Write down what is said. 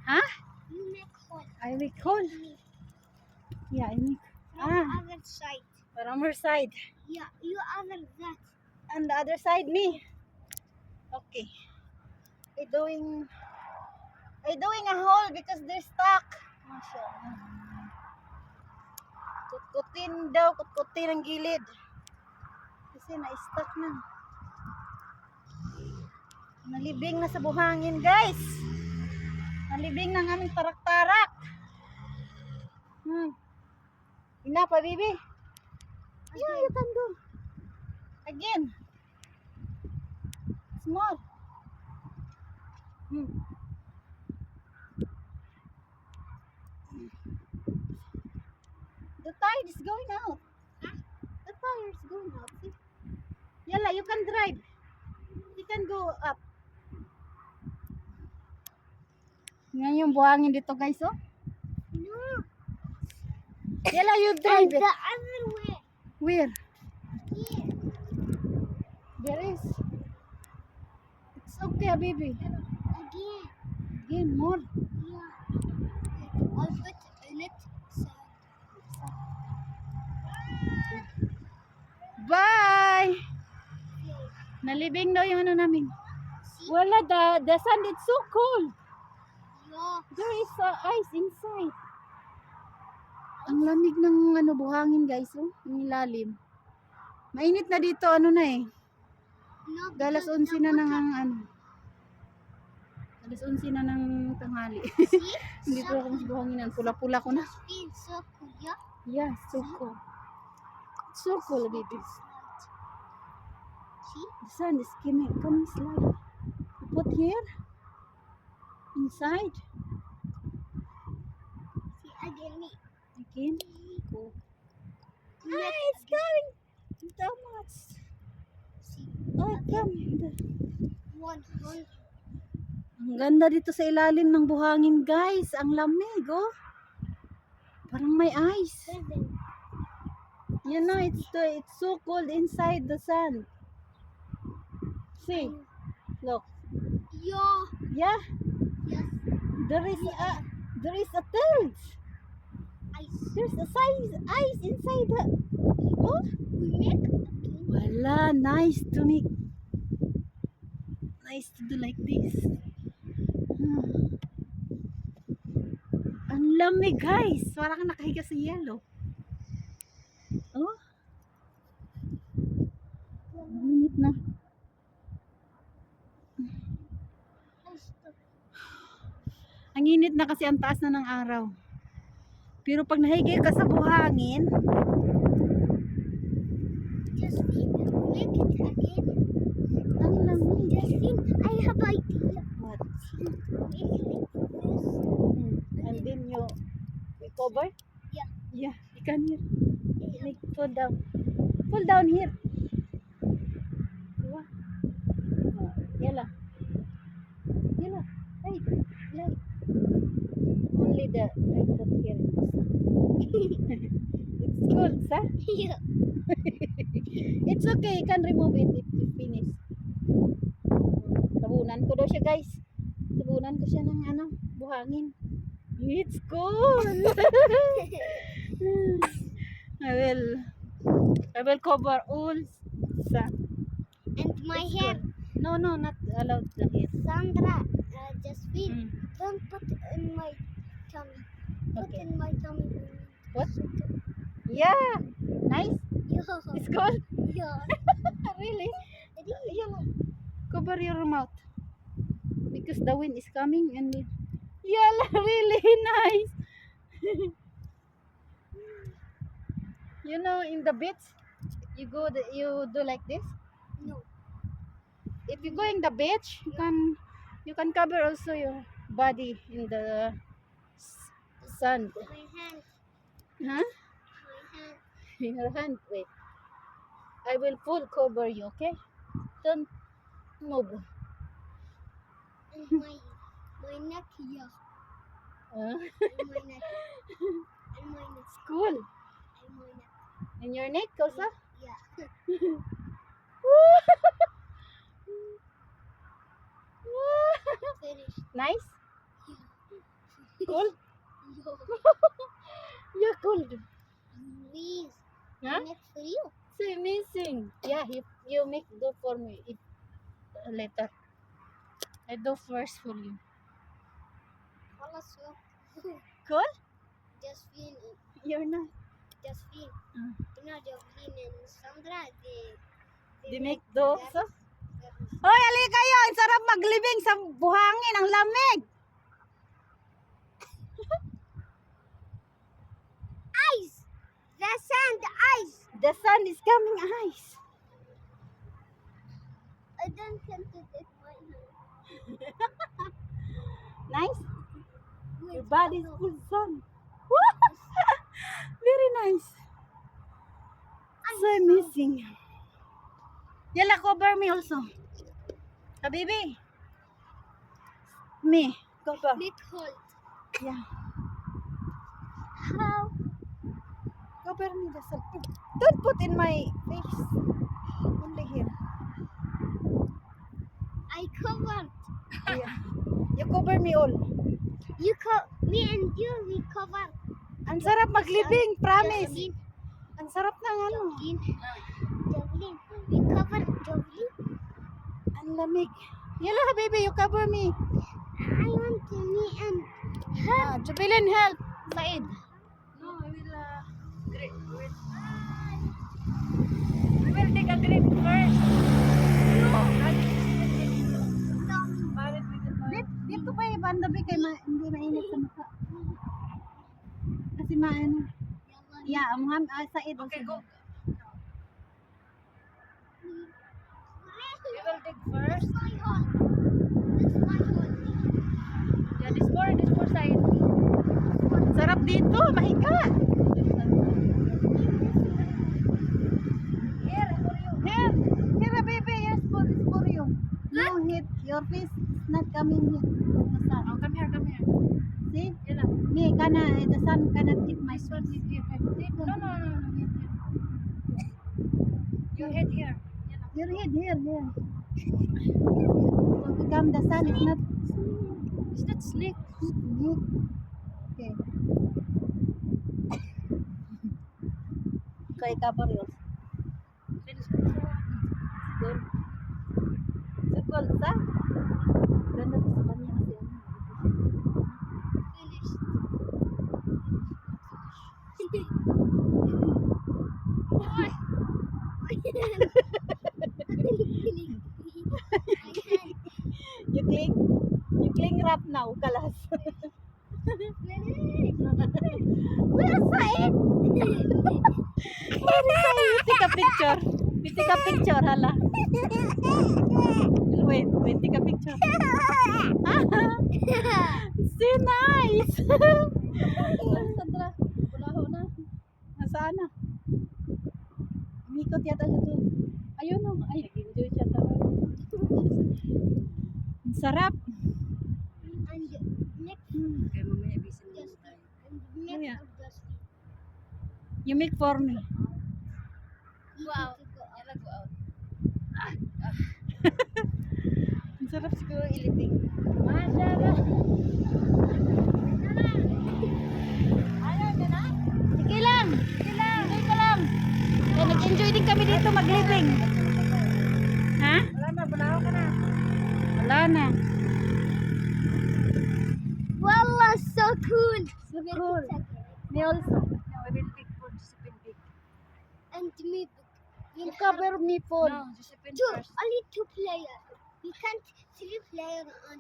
Huh? You make hole. I make hole. Yeah, I make. From other side. From her side. Yeah, you other that. And the other side, me. Okay. I doing a hole because they're stuck. Mashallah. Kutkutin daw, kutkutin ang gilid. Kasi na-stuck na. Nalibing na sa buhangin, guys. Nalibing na ng aming tarak-tarak. Enough, baby. Yeah, you can go. Again. Small. The tide is going out. The tire is going out. See? Yalla, you can drive. You can go up. Yan yung buhangin dito, guys, oh. No. Yalla, you drive And it. the other way. Where? Here. There is. It's okay, baby. Again. Again, more. Yeah. I'll put in it. Bye! Nalibing daw yung ano namin. Wala, the sun, it's so cold. Yeah. There is ice inside. Ang lamig ng ano buhangin, guys, oh. Yung ilalim. Mainit na dito, ano na eh. No, Alas 11 na ng ano. Alas 11 na ng tanghali. Hindi ko ako mas buhanginan. Pula-pula ko na. It's so cool, yeah? Yeah, so cool. So cool, baby. See? The sun is coming slide. You put here. Inside. See, again me. Again. Cool. Ah, it's coming. So much. See, Oh, come. one. Ang ganda dito sa ilalim ng buhangin, guys. Ang lamig, oh. Parang may ice. Seven. You know, it's so cold inside the sun. See, look. Yeah. Yeah, Yes. there is a tilt. Ice. There's a ice inside the. Oh, We make again. wala. Nice to me. Nice to do like this. Ang lamig, guys. Parang nakahiga sa yelo. Oh. Init na. Ang init na kasi ang taas na ng araw. Pero pag nahiga ka sa buhangin, Justin, make it again. ang lamig. Justin, I have idea. What? Make it like this. And then you cover? Yeah. Yeah, you can here. Like, pull down. Pull down here. Diba? Yala. Yala. Hey, like. Only the I put here. It's cold, sir. Yeah. It's okay, you can remove it if you finish. Tabunan ko daw siya, guys. Tabunan ko siya ng ano, buhangin. It's cold. I will cover all sa. And my hair. No, not allowed the hair. Sandra, Justin, Mm. don't put in my tummy. Put Okay. in my tummy. What? Yeah, nice. Yeah. It's cold. Yeah. Really? You cover your mouth because the wind is coming and yeah, really nice. You know, in the beach, you do like this. No. If you go in the beach, you can cover also your body in the sun. My hand. Huh? My hand. In your hand. Wait. I will full cover you, okay? Don't move. And my neck, yeah. Huh? And my neck. And my neck. Cool. And my neck. In your neck also? Yeah. Woo! Finish. Nice? Yeah. Cold? No. You're cold. Please. Huh? Make for you. So amazing. Yeah, you make do for me. Later. I do first for you. خلاص شوف. Cool? Just feel. You're not. Just feel. You know, Jovelyn and Sandra, They make do that so? is- that is- Hoy, ali kayo. Ang sarap maglibing sa buhangin. Ang lamig. Ice! The sand ice! The sun is coming ice. I don't want to take my hand. Nice. Your Wait, body is no. full sun. Very nice. So amazing. Yala, cover me also. Habibi. Me. Cover. Big hole. Yeah. How? Cover me the sun. Don't put in my face. Only here. I covered. Yeah. You cover me all. Me and you, we covered. Ang sarap maglibing, promise. Jovelyn. Ang sarap ng ano. Jovelyn. We covered Jovelyn. Ang lamig. Yala, baby, you cover me. I want to me and her. Jubilin, help. Said. No, I will grip. We will take a grip first. Dito pa bandabi kay hindi mainit sa mukha. Kasi maano. Yeah, Said also. Okay, go. We will dig first. That's my hole. That's my hole. Yeah, this more side. Sarap dito, mahiga. Here, baby, yes, it's for you. No heat, your face is not coming here. The sun. Oh, come here. See? Me, the sun cannot hit my face. No. Your head here. Your head here. To become the sun is not. It's not slick. Okay. Kay cover yours. Good. Sa kolsa? Ganda to sa kanya kasi ano. Finish. You cling wrap now, kalas. Where's Said? Take a picture. Take a picture, hala. Wait, take a picture. See, nice. Sandra, bulaho na. Nasaan na? Umikot yata siya doon. Ayun o. Ay, nag-enjoy siya talaga. Ang sarap. And next, Okay, mamaya bisin mo just tayo. and next Yeah. just You make for me. wow. Go out. Ang sarap siguro ilibing. Mashallah. Sige lang. Enjoy ko lang. Kaya nag-enjoy din kami dito maglibing. Ha? Wala na, bulaho ka na. Wala na. Wallah, so cool. So cool. Me also. No, I will pick for Josephine pick. And me. You cover me for. Two, only two players. We can't three players on